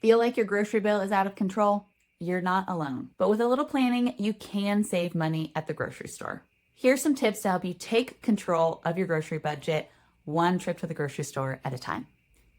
Feel like your grocery bill is out of control? You're not alone. But with a little planning, you can save money at the grocery store. Here's some tips to help you take control of your grocery budget, one trip to the grocery store at a time.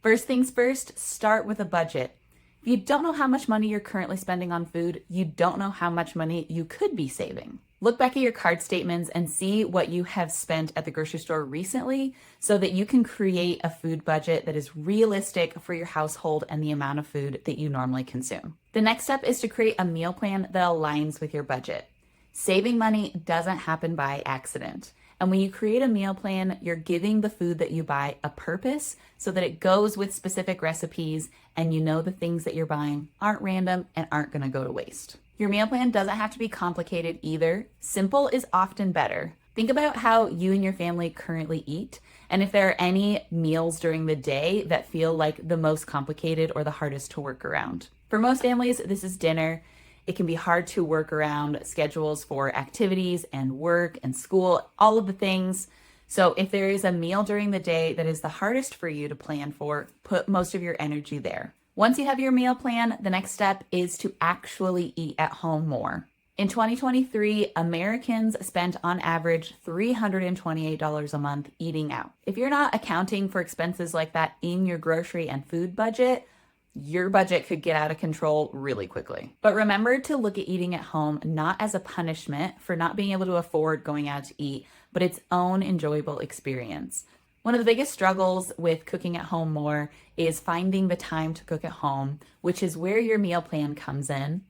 First things first, start with a budget. If you don't know how much money you're currently spending on food, you don't know how much money you could be saving. Look back at your card statements and see what you have spent at the grocery store recently so that you can create a food budget that is realistic for your household and the amount of food that you normally consume. The next step is to create a meal plan that aligns with your budget. Saving money doesn't happen by accident. And when you create a meal plan, you're giving the food that you buy a purpose so that it goes with specific recipes and you know the things that you're buying aren't random and aren't going to go to waste. Your meal plan doesn't have to be complicated either. Simple is often better. Think about how you and your family currently eat and if there are any meals during the day that feel like the most complicated or the hardest to work around. For most families, this is dinner. It can be hard to work around schedules for activities and work and school, all of the things. So if there is a meal during the day that is the hardest for you to plan for, put most of your energy there. Once you have your meal plan, the next step is to actually eat at home more. In 2023, Americans spent on average $328 a month eating out. If you're not accounting for expenses like that in your grocery and food budget, your budget could get out of control really quickly. But remember to look at eating at home not as a punishment for not being able to afford going out to eat, but its own enjoyable experience. One of the biggest struggles with cooking at home more is finding the time to cook at home, which is where your meal plan comes in.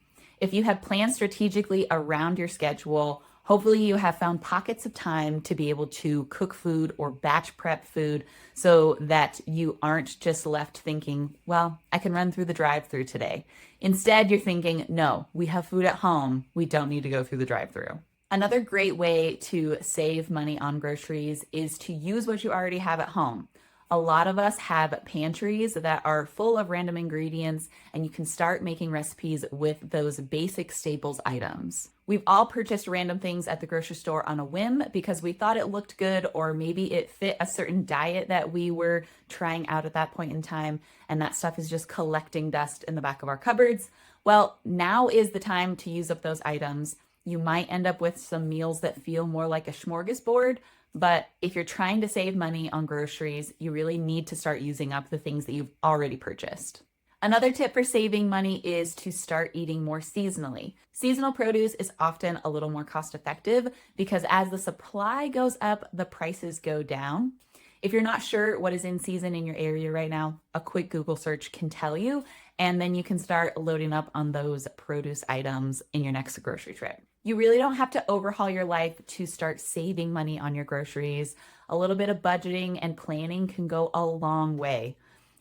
If you have planned strategically around your schedule, hopefully you have found pockets of time to be able to cook food or batch prep food so that you aren't just left thinking, well, I can run through the drive-thru today. Instead, you're thinking, no, we have food at home. We don't need to go through the drive-thru. Another great way to save money on groceries is to use what you already have at home. A lot of us have pantries that are full of random ingredients, and you can start making recipes with those basic staples items. We've all purchased random things at the grocery store on a whim because we thought it looked good, or maybe it fit a certain diet that we were trying out at that point in time, and that stuff is just collecting dust in the back of our cupboards. Well, now is the time to use up those items. You might end up with some meals that feel more like a smorgasbord, but if you're trying to save money on groceries, you really need to start using up the things that you've already purchased. Another tip for saving money is to start eating more seasonally. Seasonal produce is often a little more cost effective because as the supply goes up, the prices go down. If you're not sure what is in season in your area right now, a quick Google search can tell you, and then you can start loading up on those produce items in your next grocery trip. You really don't have to overhaul your life to start saving money on your groceries. A little bit of budgeting and planning can go a long way.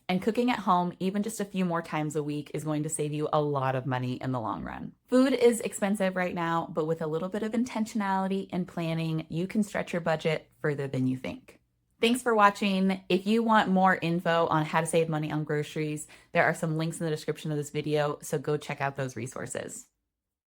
And cooking at home, even just a few more times a week, is going to save you a lot of money in the long run. Food is expensive right now, but with a little bit of intentionality and planning, you can stretch your budget further than you think. Thanks for watching. If you want more info on how to save money on groceries, there are some links in the description of this video, so go check out those resources.